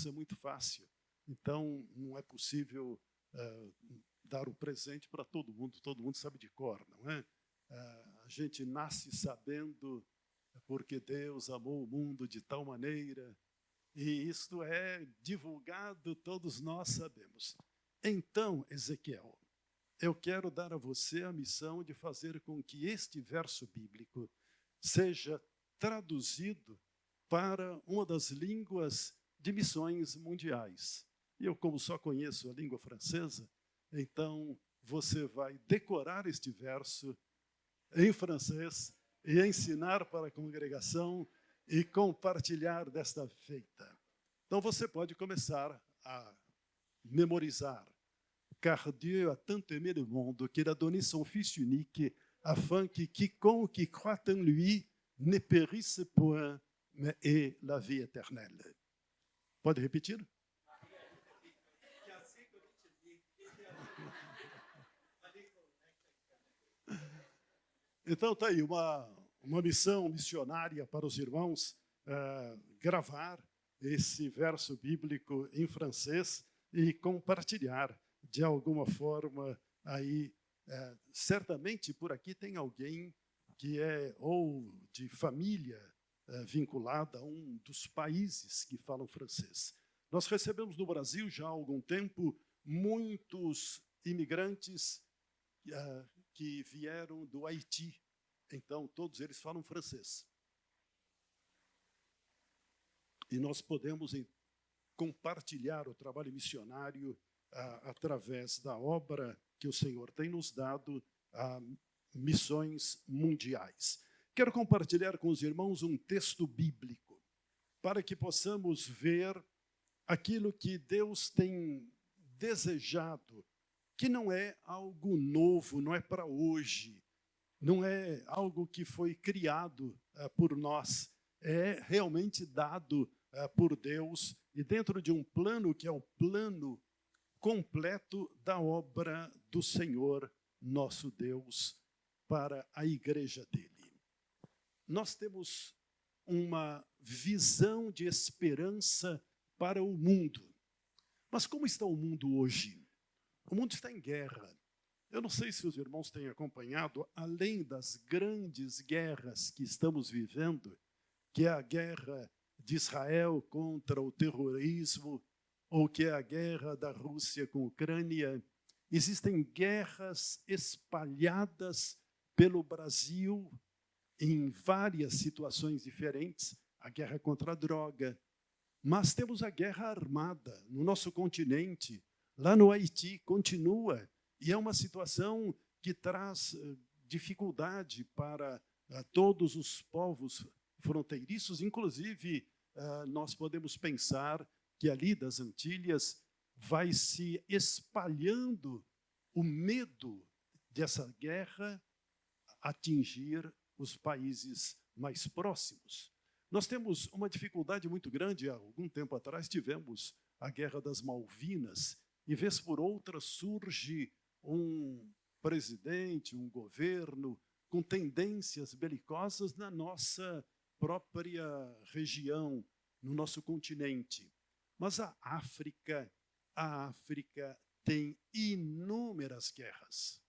é muito fácil. Então, não é possível dar o presente para todo mundo sabe de cor, não é? A gente nasce sabendo porque Deus amou o mundo de tal maneira, e isto é divulgado, todos nós sabemos. Então, Ezequiel, eu quero dar a você a missão de fazer com que este verso bíblico seja traduzido para uma das línguas de missões mundiais. E eu, como só conheço a língua francesa, então você vai decorar este verso em francês e ensinar para a congregação e compartilhar desta feita. Então você pode começar a memorizar. Car Dieu a tant aimé le monde qu'il a donné son Fils unique, afin que quiconque croit en lui ne périsse point, mais ait la vie éternelle. Pode repetir? Então, está aí uma missão missionária para os irmãos gravar esse verso bíblico em francês e compartilhar de alguma forma aí. Certamente por aqui tem alguém que é ou de família vinculada a um dos países que falam francês. Nós recebemos no Brasil já há algum tempo muitos imigrantes que vieram do Haiti. Então, todos eles falam francês. E nós podemos compartilhar o trabalho missionário através da obra que o Senhor tem nos dado a missões mundiais. Quero compartilhar com os irmãos um texto bíblico para que possamos ver aquilo que Deus tem desejado, que não é algo novo, não é para hoje, não é algo que foi criado por nós, é realmente dado por Deus e dentro de um plano que é o plano completo da obra do Senhor, nosso Deus, para a igreja dele. Nós temos uma visão de esperança para o mundo. Mas como está o mundo hoje? O mundo está em guerra. Eu não sei se os irmãos têm acompanhado, além das grandes guerras que estamos vivendo, que é a guerra de Israel contra o terrorismo, ou que é a guerra da Rússia com a Ucrânia, existem guerras espalhadas pelo Brasil em várias situações diferentes, a guerra contra a droga, mas temos a guerra armada no nosso continente, lá no Haiti, continua, e é uma situação que traz dificuldade para todos os povos fronteiriços, inclusive nós podemos pensar que ali das Antilhas vai se espalhando o medo dessa guerra atingir os países mais próximos. Nós temos uma dificuldade muito grande. Há algum tempo atrás tivemos a Guerra das Malvinas, e vez por outra surge um presidente, um governo com tendências belicosas na nossa própria região, no nosso continente. Mas a África tem inúmeras guerras.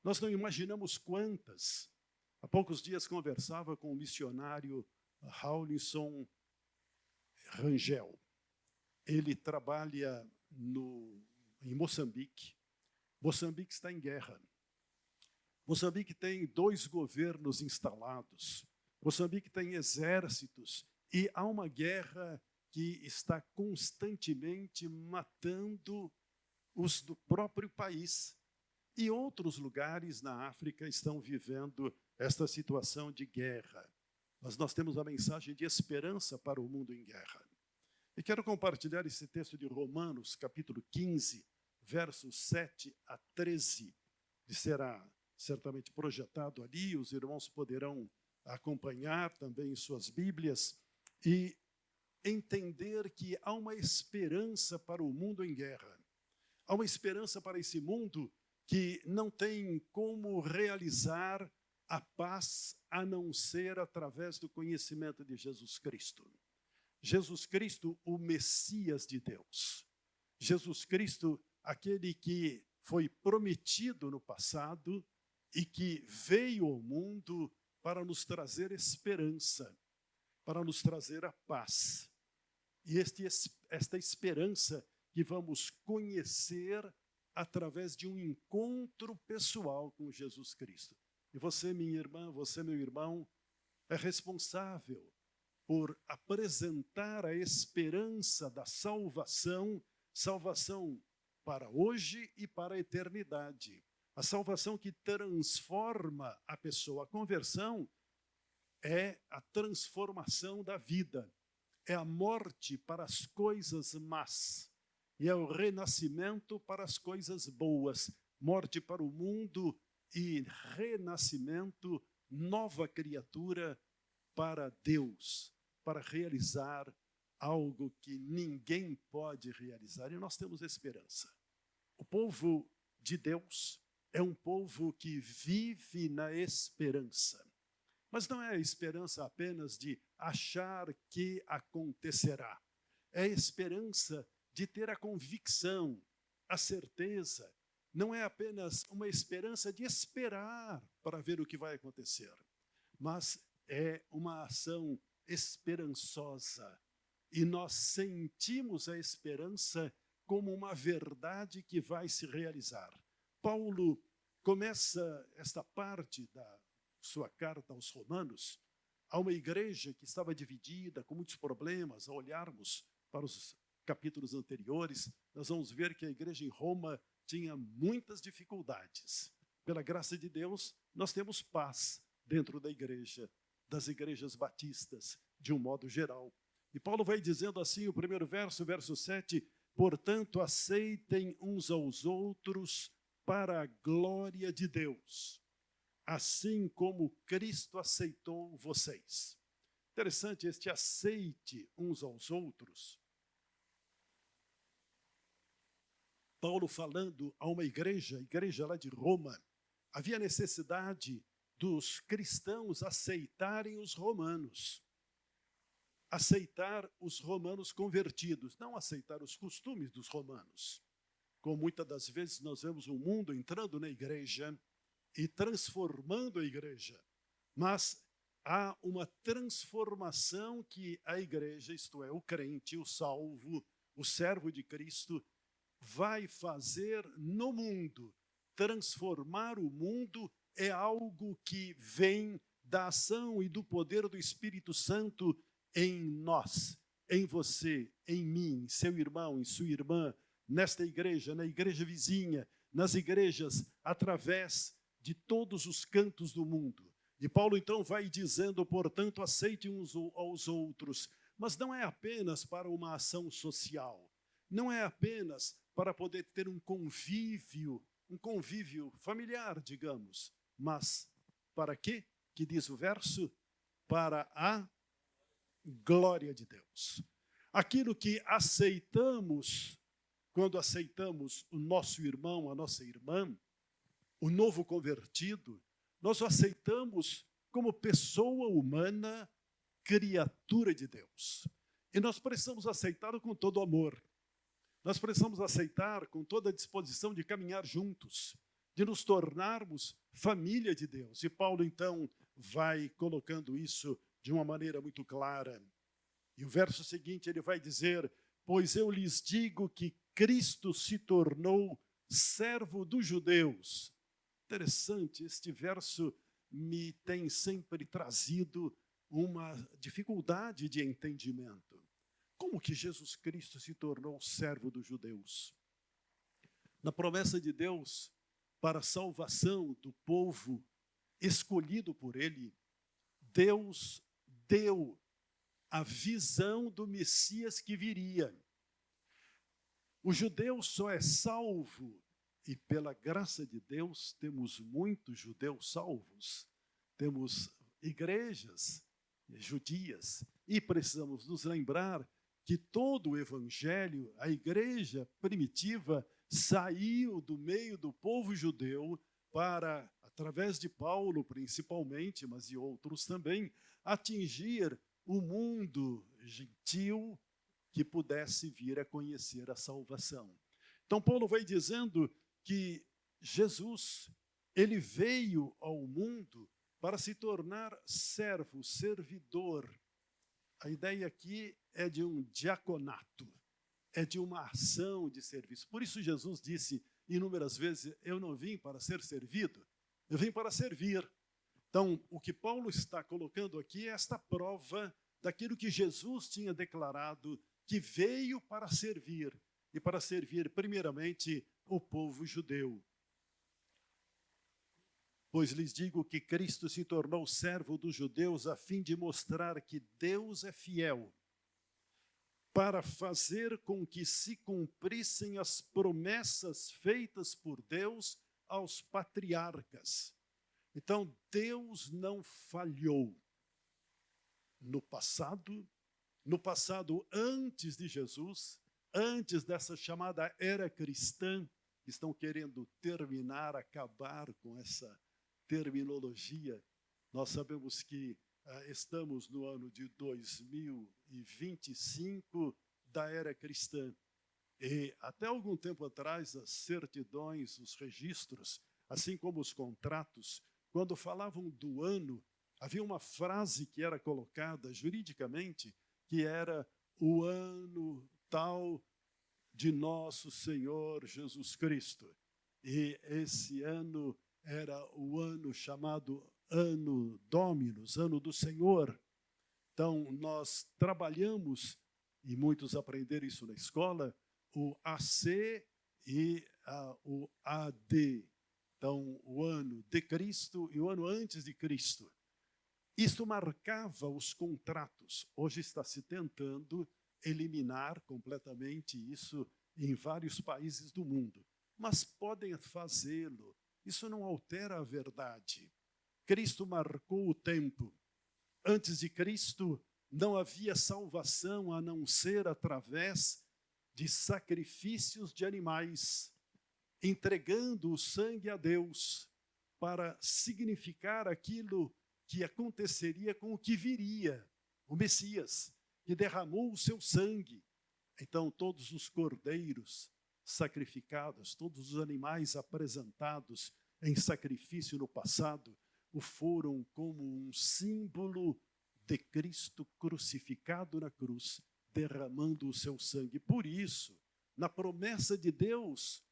Nós não imaginamos quantas. Há poucos dias conversava com o missionário Rawlinson Rangel. Ele trabalha em Moçambique. Moçambique está em guerra. Moçambique tem 2 governos instalados. Moçambique tem exércitos. E há uma guerra que está constantemente matando os do próprio país. E outros lugares na África estão vivendo esta situação de guerra. Mas nós temos a mensagem de esperança para o mundo em guerra. E quero compartilhar esse texto de Romanos, capítulo 15, versos 7 a 13. Ele será certamente projetado ali, os irmãos poderão acompanhar também em suas Bíblias e entender que há uma esperança para o mundo em guerra. Há uma esperança para esse mundo que não tem como realizar a paz a não ser através do conhecimento de Jesus Cristo. Jesus Cristo, o Messias de Deus. Jesus Cristo, aquele que foi prometido no passado e que veio ao mundo para nos trazer esperança, para nos trazer a paz. E esta esperança que vamos conhecer através de um encontro pessoal com Jesus Cristo. E você, minha irmã, você, meu irmão, é responsável por apresentar a esperança da salvação, salvação para hoje e para a eternidade. A salvação que transforma a pessoa. A conversão é a transformação da vida. É a morte para as coisas más. E é o renascimento para as coisas boas. Morte para o mundo e renascimento, nova criatura para Deus, para realizar algo que ninguém pode realizar. E nós temos esperança. O povo de Deus é um povo que vive na esperança. Mas não é a esperança apenas de achar que acontecerá. É a esperança de ter a convicção, a certeza. Não é apenas uma esperança de esperar para ver o que vai acontecer, mas é uma ação esperançosa. E nós sentimos a esperança como uma verdade que vai se realizar. Paulo começa esta parte da sua carta aos Romanos a uma igreja que estava dividida, com muitos problemas. Ao olharmos para os capítulos anteriores, nós vamos ver que a igreja em Roma tinha muitas dificuldades. Pela graça de Deus, nós temos paz dentro da igreja, das igrejas batistas, de um modo geral. E Paulo vai dizendo assim, o primeiro verso, verso 7, portanto, aceitem uns aos outros para a glória de Deus, assim como Cristo aceitou vocês. Interessante este aceite uns aos outros. Paulo falando a uma igreja lá de Roma, havia necessidade dos cristãos aceitarem os romanos. Aceitar os romanos convertidos, não aceitar os costumes dos romanos. Como muitas das vezes nós vemos o mundo entrando na igreja e transformando a igreja. Mas há uma transformação que a igreja, isto é, o crente, o salvo, o servo de Cristo, vai fazer no mundo. Transformar o mundo é algo que vem da ação e do poder do Espírito Santo em nós, em você, em mim, seu irmão, em sua irmã, nesta igreja, na igreja vizinha, nas igrejas, através de todos os cantos do mundo. E Paulo então vai dizendo, portanto, aceitem uns aos outros, mas não é apenas para uma ação social, não é apenas para poder ter um convívio familiar, digamos, mas para quê? Que diz o verso? Para a glória de Deus. Aquilo que aceitamos, quando aceitamos o nosso irmão, a nossa irmã, o novo convertido, nós o aceitamos como pessoa humana, criatura de Deus. E nós precisamos aceitá-lo com todo amor. Nós precisamos aceitar com toda a disposição de caminhar juntos, de nos tornarmos família de Deus. E Paulo, então, vai colocando isso de uma maneira muito clara. E o verso seguinte ele vai dizer, pois eu lhes digo que Cristo se tornou servo dos judeus. Interessante, este verso me tem sempre trazido uma dificuldade de entendimento. Como que Jesus Cristo se tornou servo dos judeus? Na promessa de Deus para a salvação do povo escolhido por ele, Deus deu a visão do Messias que viria. O judeu só é salvo, e pela graça de Deus temos muitos judeus salvos, temos igrejas judias, e precisamos nos lembrar que todo o evangelho, a igreja primitiva, saiu do meio do povo judeu para, através de Paulo principalmente, mas de outros também, atingir o mundo gentil que pudesse vir a conhecer a salvação. Então, Paulo vai dizendo que Jesus, ele veio ao mundo para se tornar servo, servidor. A ideia aqui é de um diaconato, é de uma ação de serviço. Por isso Jesus disse inúmeras vezes, eu não vim para ser servido, eu vim para servir. Então, o que Paulo está colocando aqui é esta prova daquilo que Jesus tinha declarado, que veio para servir, e para servir primeiramente o povo judeu. Pois lhes digo que Cristo se tornou servo dos judeus a fim de mostrar que Deus é fiel, para fazer com que se cumprissem as promessas feitas por Deus aos patriarcas. Então, Deus não falhou no passado antes de Jesus, antes dessa chamada era cristã, que estão querendo terminar, acabar com essa terminologia. Nós sabemos que estamos no ano de 2025 da era cristã. E até algum tempo atrás, as certidões, os registros, assim como os contratos, quando falavam do ano, havia uma frase que era colocada juridicamente, que era o ano tal de nosso Senhor Jesus Cristo. E esse ano era o ano chamado Ano Dominus, Ano do Senhor. Então, nós trabalhamos, e muitos aprenderam isso na escola, o AC e o AD. Então, o ano de Cristo e o ano antes de Cristo. Isso marcava os contratos. Hoje está se tentando eliminar completamente isso em vários países do mundo. Mas podem fazê-lo. Isso não altera a verdade. Cristo marcou o tempo. Antes de Cristo, não havia salvação a não ser através de sacrifícios de animais, entregando o sangue a Deus para significar aquilo que aconteceria com o que viria, o Messias, que derramou o seu sangue. Então, todos os cordeiros sacrificados, todos os animais apresentados em sacrifício no passado, o foram como um símbolo de Cristo crucificado na cruz, derramando o seu sangue. Por isso, na promessa de Deus,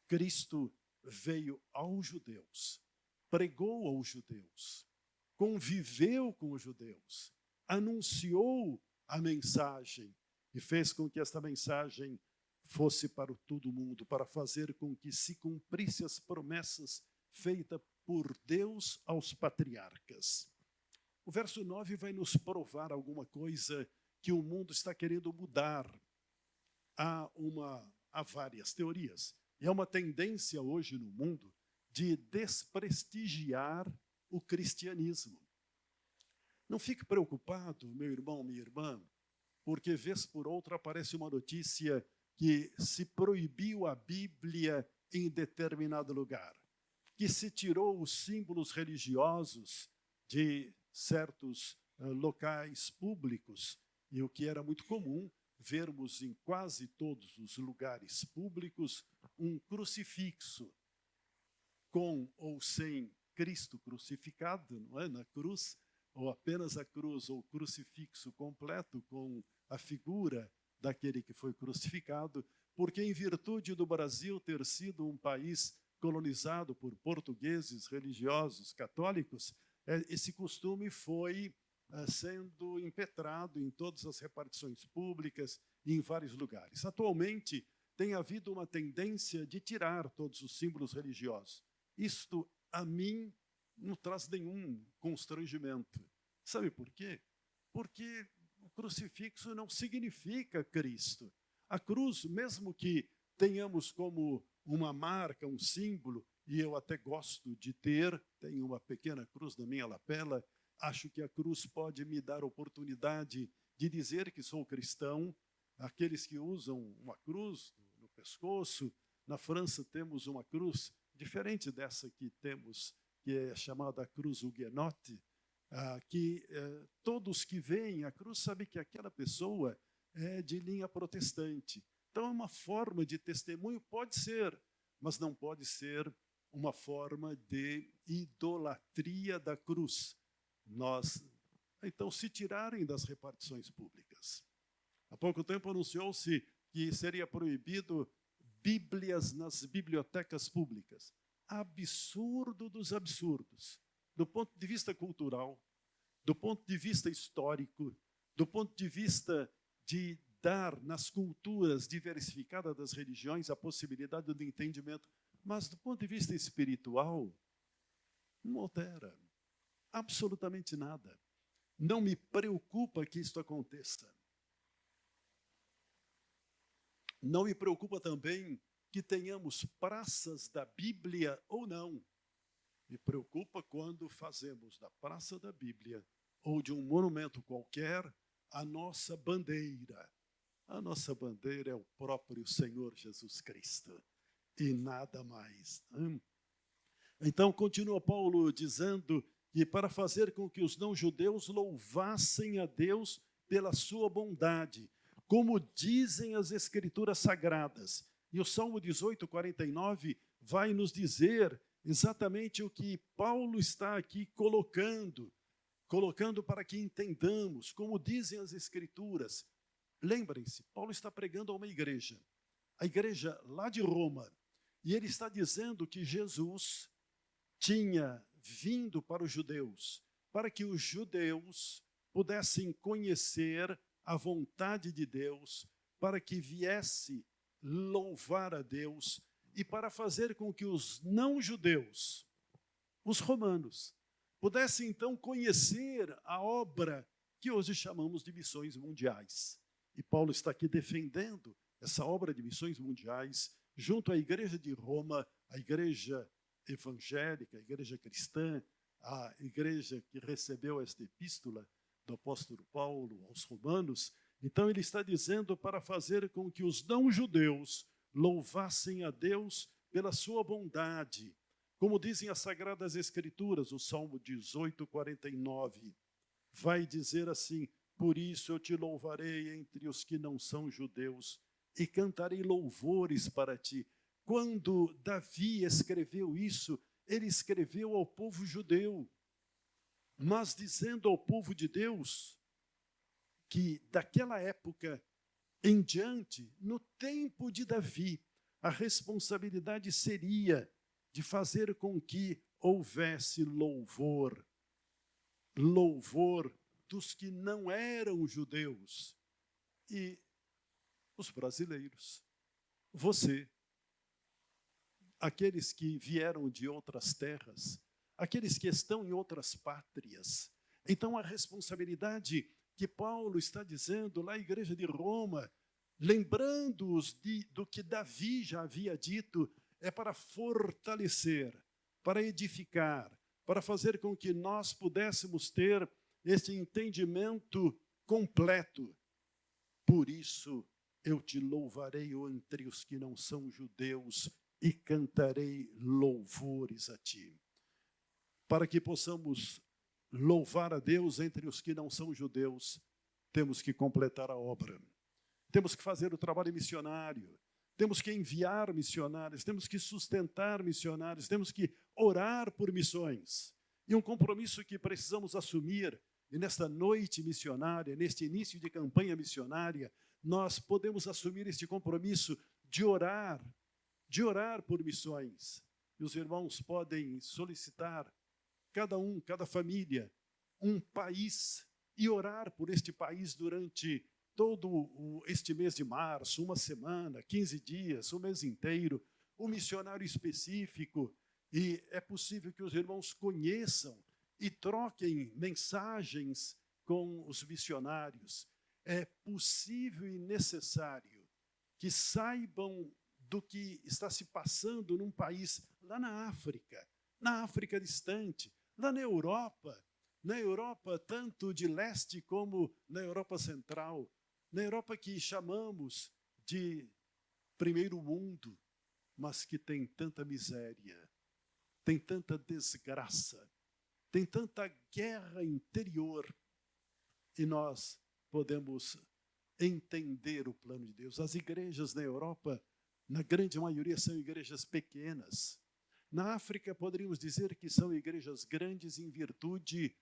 Cristo veio aos judeus, pregou aos judeus, conviveu com os judeus, anunciou a mensagem e fez com que esta mensagem fosse para todo mundo, para fazer com que se cumprisse as promessas feitas por Deus aos patriarcas. O verso 9 vai nos provar alguma coisa que o mundo está querendo mudar. Há várias teorias. E há uma tendência hoje no mundo de desprestigiar o cristianismo. Não fique preocupado, meu irmão, minha irmã, porque vez por outra aparece uma notícia que se proibiu a Bíblia em determinado lugar, que se tirou os símbolos religiosos de certos locais públicos, e o que era muito comum vermos em quase todos os lugares públicos um crucifixo, com ou sem Cristo crucificado, não é? Na cruz, ou apenas a cruz, ou crucifixo completo com a figura daquele que foi crucificado, porque em virtude do Brasil ter sido um país colonizado por portugueses religiosos católicos, esse costume foi sendo impetrado em todas as repartições públicas e em vários lugares. Atualmente, tem havido uma tendência de tirar todos os símbolos religiosos. Isto, a mim, não traz nenhum constrangimento. Sabe por quê? Porque o crucifixo não significa Cristo. A cruz, mesmo que tenhamos como uma marca, um símbolo, e eu até gosto de ter, tenho uma pequena cruz na minha lapela, acho que a cruz pode me dar oportunidade de dizer que sou cristão. Aqueles que usam uma cruz no pescoço, na França temos uma cruz diferente dessa que temos, que é chamada cruz huguenote, que todos que veem a cruz sabem que aquela pessoa é de linha protestante. Então, é uma forma de testemunho, pode ser, mas não pode ser uma forma de idolatria da cruz. Então, se tirarem das repartições públicas. Há pouco tempo anunciou-se que seria proibido Bíblias nas bibliotecas públicas. Absurdo dos absurdos. Do ponto de vista cultural, do ponto de vista histórico, do ponto de vista de dar nas culturas diversificadas das religiões a possibilidade do entendimento, mas do ponto de vista espiritual, não altera absolutamente nada. Não me preocupa que isto aconteça. Não me preocupa também que tenhamos praças da Bíblia ou não. Me preocupa quando fazemos da Praça da Bíblia ou de um monumento qualquer a nossa bandeira. A nossa bandeira é o próprio Senhor Jesus Cristo e nada mais. Então, continua Paulo dizendo que para fazer com que os não-judeus louvassem a Deus pela sua bondade, como dizem as Escrituras Sagradas. E o Salmo 18, 49 vai nos dizer exatamente o que Paulo está aqui colocando para que entendamos, como dizem as Escrituras. Lembrem-se, Paulo está pregando a uma igreja, a igreja lá de Roma, e ele está dizendo que Jesus tinha vindo para os judeus, para que os judeus pudessem conhecer a vontade de Deus, para que viesse louvar a Deus e para fazer com que os não-judeus, os romanos, pudessem então conhecer a obra que hoje chamamos de missões mundiais. E Paulo está aqui defendendo essa obra de missões mundiais junto à igreja de Roma, a igreja evangélica, a igreja cristã, a igreja que recebeu esta epístola do apóstolo Paulo aos romanos. Então ele está dizendo para fazer com que os não-judeus louvassem a Deus pela sua bondade. Como dizem as Sagradas Escrituras, o Salmo 18, 49, vai dizer assim: por isso eu te louvarei entre os que não são judeus e cantarei louvores para ti. Quando Davi escreveu isso, ele escreveu ao povo judeu, mas dizendo ao povo de Deus que daquela época em diante, no tempo de Davi, a responsabilidade seria de fazer com que houvesse louvor dos que não eram judeus e os brasileiros. Você, aqueles que vieram de outras terras, aqueles que estão em outras pátrias. Então, a responsabilidade que Paulo está dizendo lá à igreja de Roma, lembrando-os do que Davi já havia dito, é para fortalecer, para edificar, para fazer com que nós pudéssemos ter esse entendimento completo. Por isso, eu te louvarei entre os que não são judeus e cantarei louvores a ti. Para que possamos louvar a Deus entre os que não são judeus, temos que completar a obra. Temos que fazer o trabalho missionário. Temos que enviar missionários, temos que sustentar missionários, temos que orar por missões. E um compromisso que precisamos assumir, e nesta noite missionária, neste início de campanha missionária, nós podemos assumir este compromisso de orar por missões. E os irmãos podem solicitar, cada família, um país, e orar por este país durante todo este mês de março, uma semana, 15 dias, um mês inteiro, um missionário específico. E é possível que os irmãos conheçam e troquem mensagens com os missionários. É possível e necessário que saibam do que está se passando num país lá na África distante, lá na Europa tanto de leste como na Europa central, na Europa que chamamos de primeiro mundo, mas que tem tanta miséria, tem tanta desgraça, tem tanta guerra interior, e nós podemos entender o plano de Deus. As igrejas na Europa, na grande maioria, são igrejas pequenas. Na África, poderíamos dizer que são igrejas grandes em virtude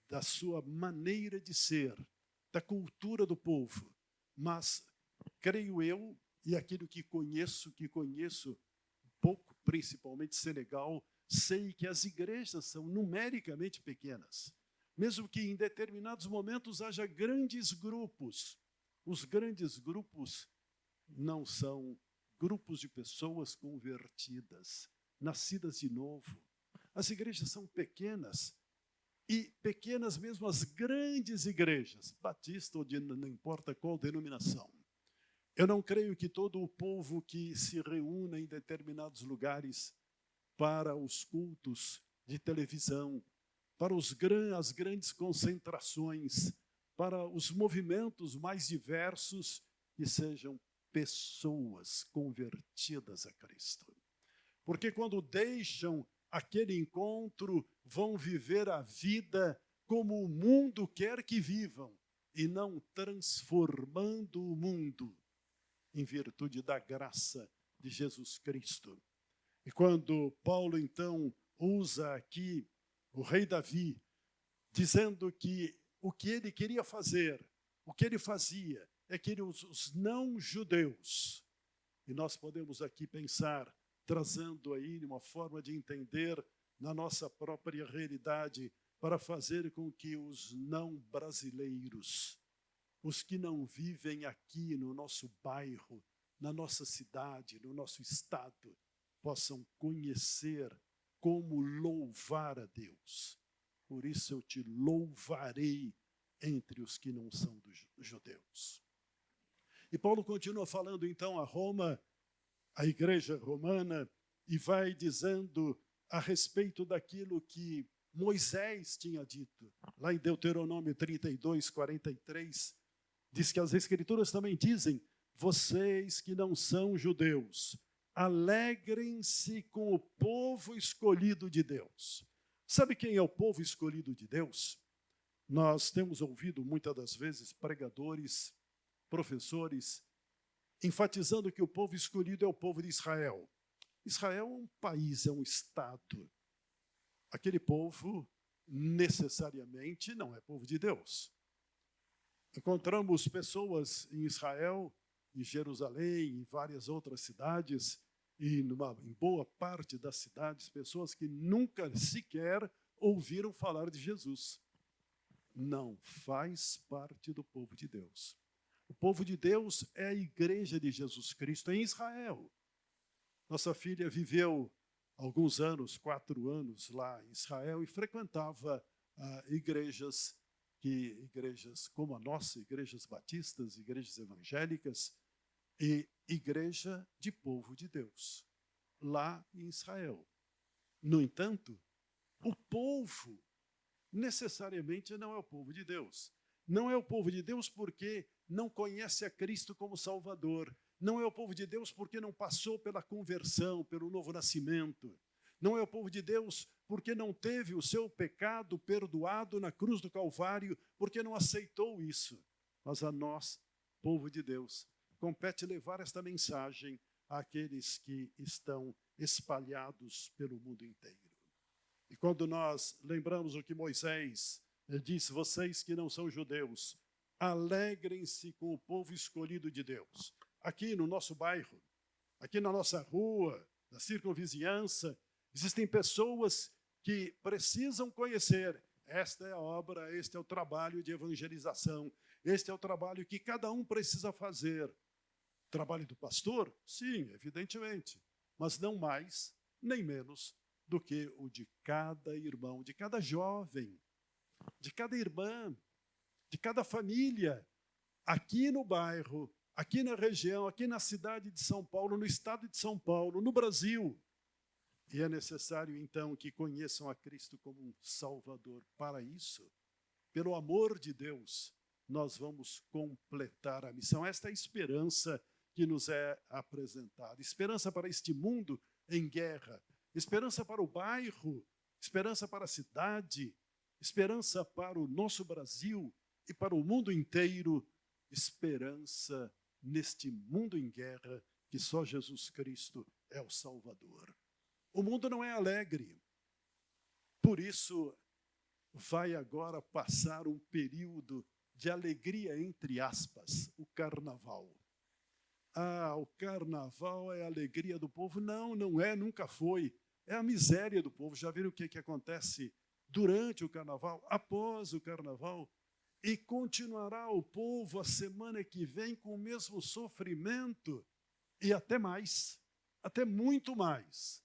da sua maneira de ser, da cultura do povo. Mas, creio eu, e aquilo que conheço pouco, principalmente Senegal, sei que as igrejas são numericamente pequenas. Mesmo que em determinados momentos haja grandes grupos, os grandes grupos não são grupos de pessoas convertidas, nascidas de novo. As igrejas são pequenas, e pequenas mesmo as grandes igrejas, batista ou de não importa qual denominação. Eu não creio que todo o povo que se reúna em determinados lugares para os cultos de televisão, para as grandes concentrações, para os movimentos mais diversos, que sejam pessoas convertidas a Cristo. Porque quando deixam aquele encontro, vão viver a vida como o mundo quer que vivam, e não transformando o mundo em virtude da graça de Jesus Cristo. E quando Paulo, então, usa aqui o rei Davi, dizendo que o que ele queria fazer, o que ele fazia, é que os não-judeus, e nós podemos aqui pensar, trazendo aí uma forma de entender na nossa própria realidade, para fazer com que os não-brasileiros, os que não vivem aqui no nosso bairro, na nossa cidade, no nosso estado, possam conhecer como louvar a Deus. Por isso eu te louvarei entre os que não são dos judeus. E Paulo continua falando então a Roma, a igreja romana, e vai dizendo a respeito daquilo que Moisés tinha dito. Lá em Deuteronômio 32, 43, diz que as Escrituras também dizem: vocês que não são judeus, alegrem-se com o povo escolhido de Deus. Sabe quem é o povo escolhido de Deus? Nós temos ouvido muitas das vezes pregadores, professores, enfatizando que o povo escolhido é o povo de Israel. Israel é um país, é um estado. Aquele povo necessariamente não é povo de Deus. Encontramos pessoas em Israel, em Jerusalém, em várias outras cidades, e em boa parte das cidades, pessoas que nunca sequer ouviram falar de Jesus. Não faz parte do povo de Deus. O povo de Deus é a igreja de Jesus Cristo em Israel. Nossa filha viveu alguns anos, 4 anos lá em Israel, e frequentava igrejas como a nossa, igrejas batistas, igrejas evangélicas, e igreja de povo de Deus, lá em Israel. No entanto, o povo necessariamente não é o povo de Deus. Não é o povo de Deus porque não conhece a Cristo como Salvador. Não é o povo de Deus porque não passou pela conversão, pelo novo nascimento. Não é o povo de Deus porque não teve o seu pecado perdoado na cruz do Calvário, porque não aceitou isso. Mas a nós, povo de Deus, compete levar esta mensagem àqueles que estão espalhados pelo mundo inteiro. E quando nós lembramos o que Moisés disse: vocês que não são judeus, alegrem-se com o povo escolhido de Deus. Aqui no nosso bairro, aqui na nossa rua, na circunvizinhança, existem pessoas que precisam conhecer. Esta é a obra, este é o trabalho de evangelização, este é o trabalho que cada um precisa fazer. Trabalho do pastor? Sim, evidentemente, mas não mais, nem menos do que o de cada irmão, de cada jovem, de cada irmã, de cada família, aqui no bairro, aqui na região, aqui na cidade de São Paulo, no estado de São Paulo, no Brasil. E é necessário, então, que conheçam a Cristo como um Salvador. Para isso, pelo amor de Deus, nós vamos completar a missão. Esta é a esperança que nos é apresentada. Esperança para este mundo em guerra. Esperança para o bairro. esperança para a cidade, esperança para o nosso Brasil e para o mundo inteiro, esperança neste mundo em guerra que só Jesus Cristo é o Salvador. O mundo não é alegre, por isso vai agora passar um período de alegria, entre aspas, o carnaval. Ah, o carnaval é a alegria do povo. Não, não é, nunca foi. É a miséria do povo. Já viram o que acontece durante o carnaval, após o carnaval? E continuará o povo a semana que vem com o mesmo sofrimento e até mais, até muito mais.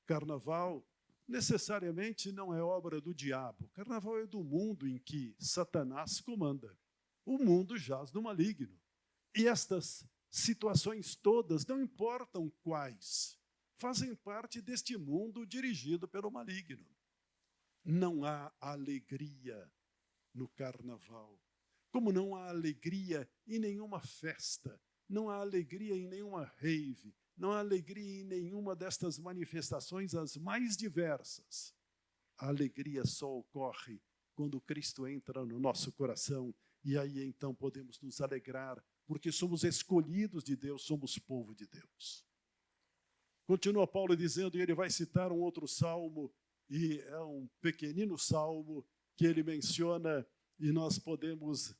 Carnaval necessariamente não é obra do diabo. Carnaval é do mundo em que Satanás comanda. O mundo jaz no maligno. E estas situações todas, não importam quais, fazem parte deste mundo dirigido pelo maligno. Não há alegria no carnaval, como não há alegria em nenhuma festa, não há alegria em nenhuma rave, não há alegria em nenhuma destas manifestações, as mais diversas. A alegria só ocorre quando Cristo entra no nosso coração, e aí então podemos nos alegrar, porque somos escolhidos de Deus, somos povo de Deus. Continua Paulo dizendo, e ele vai citar um outro salmo, e é um pequenino salmo que ele menciona, e nós podemos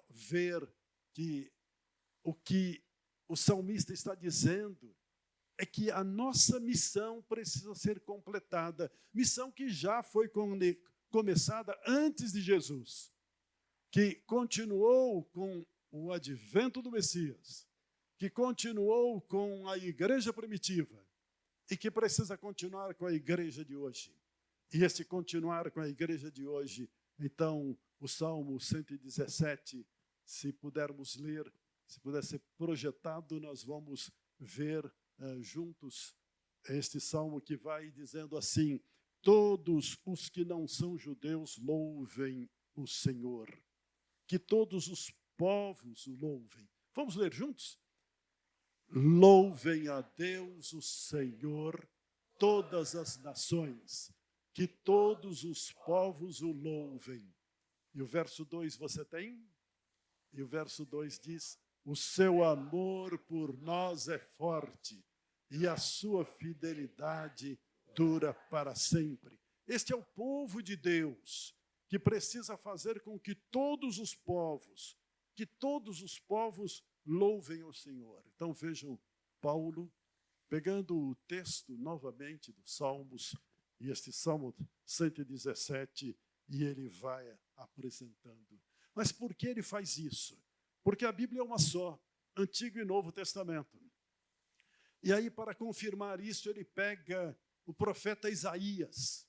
ver que o salmista está dizendo é que a nossa missão precisa ser completada, missão que já foi começada antes de Jesus, que continuou com o advento do Messias, que continuou com a igreja primitiva e que precisa continuar com a igreja de hoje. E esse continuar com a igreja de hoje, então, o Salmo 117, se pudermos ler, se puder ser projetado, nós vamos ver juntos este salmo que vai dizendo assim: todos os que não são judeus louvem o Senhor, que todos os povos o louvem. Vamos ler juntos? Louvem a Deus o Senhor, todas as nações, que todos os povos o louvem. E o verso 2 você tem? E o verso 2 diz: o seu amor por nós é forte e a sua fidelidade dura para sempre. Este é o povo de Deus, que precisa fazer com que todos os povos louvem o Senhor. Então vejam Paulo pegando o texto novamente dos Salmos, e este Salmo 117, e ele vai apresentando. Mas por que ele faz isso? Porque a Bíblia é uma só, Antigo e Novo Testamento. E aí, para confirmar isso, ele pega o profeta Isaías.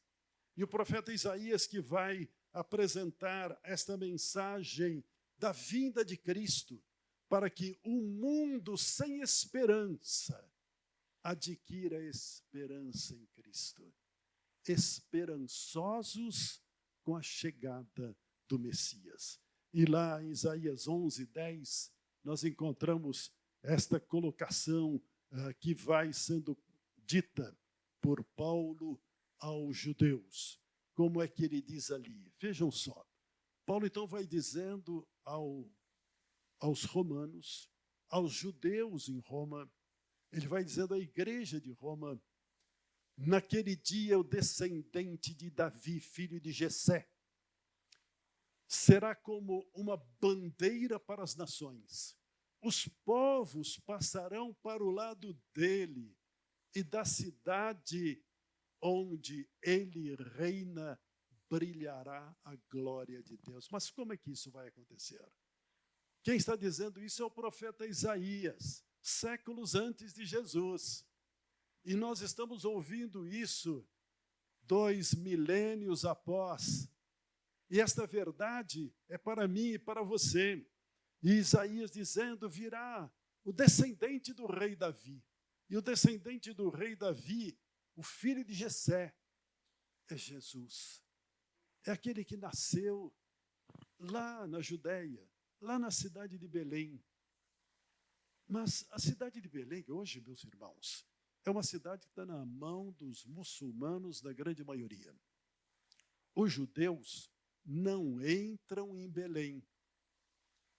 E o profeta Isaías que vai apresentar esta mensagem da vinda de Cristo, para que o mundo sem esperança adquira esperança em Cristo. Esperançosos com a chegada do Messias. E lá em Isaías 11:10, nós encontramos esta colocação que vai sendo dita por Paulo aos judeus. Como é que ele diz ali? Vejam só. Paulo então vai dizendo aos romanos, aos judeus em Roma, ele vai dizendo à igreja de Roma: naquele dia o descendente de Davi, filho de Jessé, será como uma bandeira para as nações. Os povos passarão para o lado dele, e da cidade onde ele reina brilhará a glória de Deus. Mas como é que isso vai acontecer? Quem está dizendo isso é o profeta Isaías, séculos antes de Jesus. E nós estamos ouvindo isso 2 milênios após. E esta verdade é para mim e para você. E Isaías dizendo: virá o descendente do rei Davi. E o descendente do rei Davi, o filho de Jessé, é Jesus. É aquele que nasceu lá na Judéia, lá na cidade de Belém. Mas a cidade de Belém, hoje, meus irmãos, é uma cidade que está na mão dos muçulmanos, da grande maioria. os judeus não entram em Belém.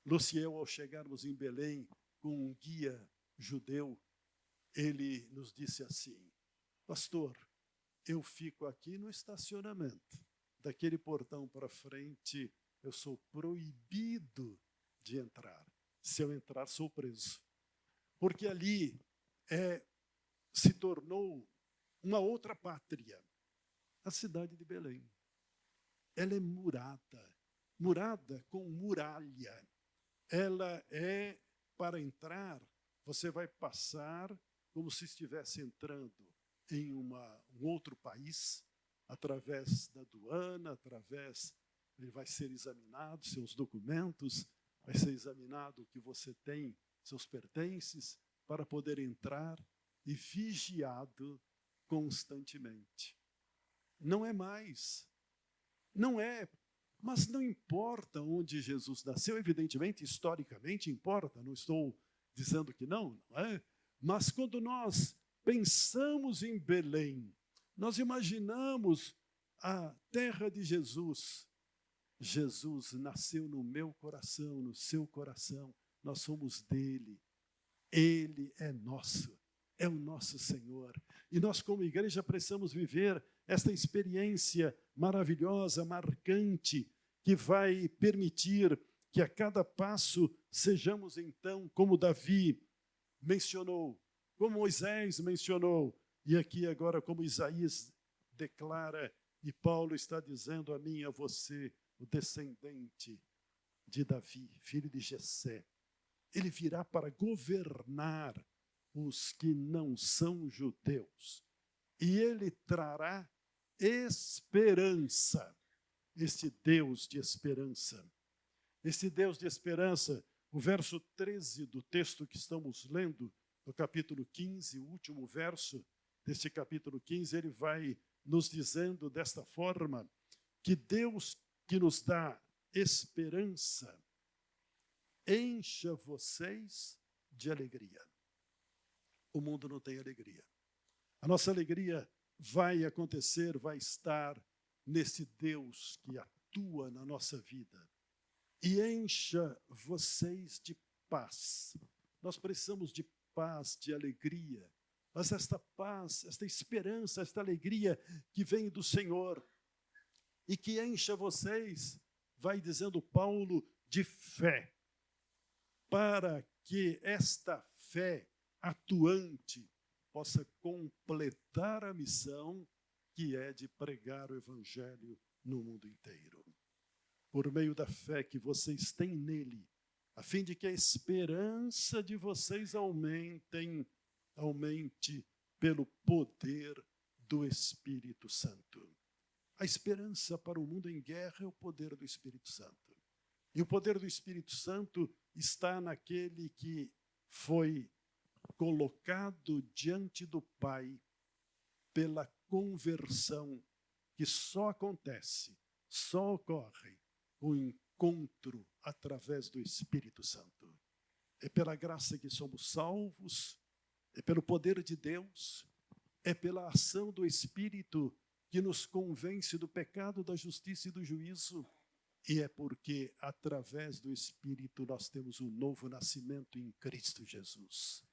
Luciel, ao chegarmos em Belém com um guia judeu, ele nos disse assim: pastor, eu fico aqui no estacionamento. Daquele portão para frente, eu sou proibido de entrar. Se eu entrar, sou preso. Porque ali se tornou uma outra pátria, a cidade de Belém. Ela é murada, murada com muralha. Ela é, para entrar, você vai passar como se estivesse entrando em um outro país, através da aduana, ele vai ser examinado, seus documentos, vai ser examinado o que você tem, seus pertences, para poder entrar, e vigiado constantemente. Não é mais, não é, mas não importa onde Jesus nasceu, evidentemente, historicamente importa, não estou dizendo que não é? Mas quando nós pensamos em Belém, nós imaginamos a terra de Jesus. Jesus nasceu no meu coração, no seu coração, nós somos dele. Ele é nosso, é o nosso Senhor. E nós, como igreja, precisamos viver esta experiência maravilhosa, marcante, que vai permitir que a cada passo sejamos, então, como Davi mencionou, como Moisés mencionou, e aqui agora como Isaías declara, e Paulo está dizendo a mim e a você, o descendente de Davi, filho de Jessé. Ele virá para governar os que não são judeus. E ele trará esperança. Este Deus de esperança. Este Deus de esperança, o verso 13 do texto que estamos lendo, no capítulo 15, o último verso deste capítulo 15, ele vai nos dizendo desta forma, que Deus que nos dá esperança, encha vocês de alegria. O mundo não tem alegria. A nossa alegria vai acontecer, vai estar nesse Deus que atua na nossa vida. E encha vocês de paz. Nós precisamos de paz, de alegria. Mas esta paz, esta esperança, esta alegria que vem do Senhor e que encha vocês, vai dizendo Paulo, de fé. Para que esta fé atuante possa completar a missão que é de pregar o Evangelho no mundo inteiro. Por meio da fé que vocês têm nele, a fim de que a esperança de vocês aumente pelo poder do Espírito Santo. A esperança para o mundo em guerra é o poder do Espírito Santo. E o poder do Espírito Santo está naquele que foi colocado diante do Pai pela conversão, que só acontece, só ocorre o encontro através do Espírito Santo. É pela graça que somos salvos, é pelo poder de Deus, é pela ação do Espírito que nos convence do pecado, da justiça e do juízo. E é porque, através do Espírito, nós temos um novo nascimento em Cristo Jesus.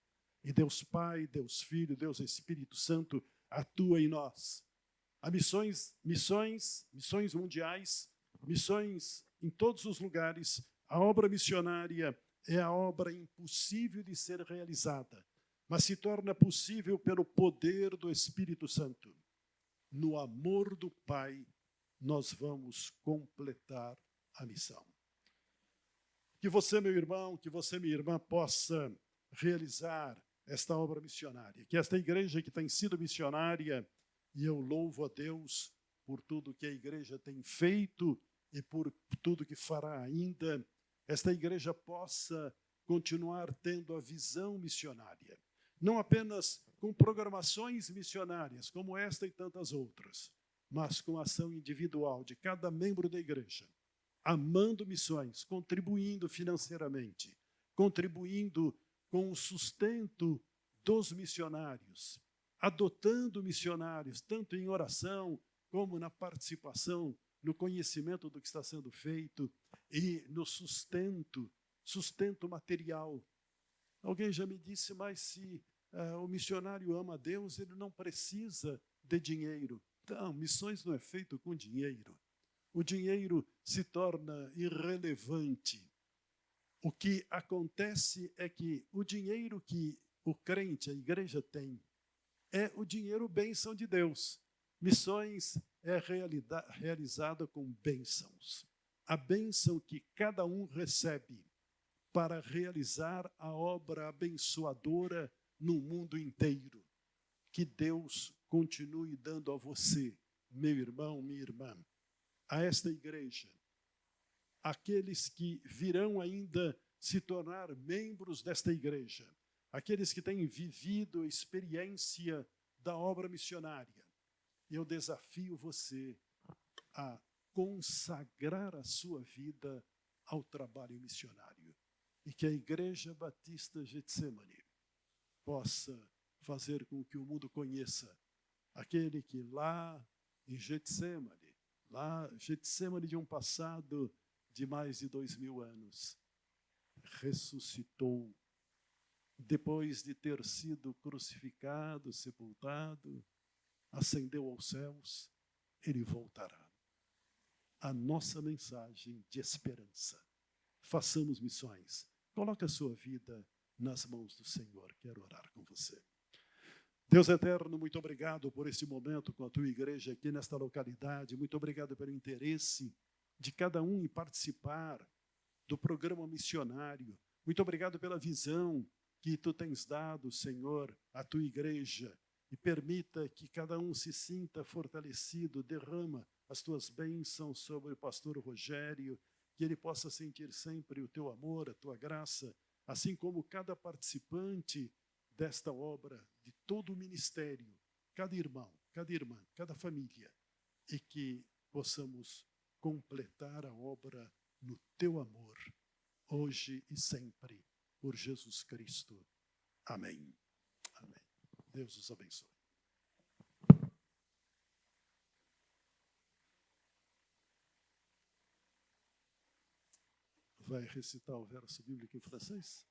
E Deus Pai, Deus Filho, Deus Espírito Santo atua em nós. Há missões mundiais, missões em todos os lugares. A obra missionária é a obra impossível de ser realizada, mas se torna possível pelo poder do Espírito Santo. No amor do Pai, nós vamos completar a missão. Que você, meu irmão, que você, minha irmã, possa realizar esta obra missionária. Que esta igreja que tem sido missionária, e eu louvo a Deus por tudo que a igreja tem feito e por tudo que fará ainda, esta igreja possa continuar tendo a visão missionária. Não apenas com programações missionárias, como esta e tantas outras, mas com a ação individual de cada membro da igreja, amando missões, contribuindo financeiramente, contribuindo com o sustento dos missionários, adotando missionários, tanto em oração como na participação no conhecimento do que está sendo feito e no sustento material. Alguém já me disse, mas se o missionário ama a Deus, ele não precisa de dinheiro. Não, missões não é feito com dinheiro. O dinheiro se torna irrelevante. O que acontece é que o dinheiro que o crente, a igreja tem, é o dinheiro bênção de Deus. Missões é realizada com bênçãos. A bênção que cada um recebe para realizar a obra abençoadora no mundo inteiro. Que Deus continue dando a você, meu irmão, minha irmã, a esta igreja, aqueles que virão ainda se tornar membros desta igreja, aqueles que têm vivido a experiência da obra missionária. Eu desafio você a consagrar a sua vida ao trabalho missionário. E que a Igreja Batista Getsemane possa fazer com que o mundo conheça aquele que lá em Getsemane, Getsemane de um passado de mais de 2000 anos, ressuscitou depois de ter sido crucificado, sepultado, ascendeu aos céus, ele voltará. A nossa mensagem de esperança. Façamos missões. Coloque a sua vida nas mãos do Senhor. Quero orar com você. Deus eterno, muito obrigado por esse momento com a tua igreja aqui nesta localidade. Muito obrigado pelo interesse de cada um em participar do programa missionário. Muito obrigado pela visão que tu tens dado, Senhor, à tua igreja. E permita que cada um se sinta fortalecido, derrama as tuas bênçãos sobre o pastor Rogério, que ele possa sentir sempre o teu amor, a tua graça, assim como cada participante desta obra, de todo o ministério, cada irmão, cada irmã, cada família, e que possamos completar a obra no teu amor, hoje e sempre, por Jesus Cristo. Amém. Amém. Deus os abençoe. Vai recitar o verso bíblico em francês?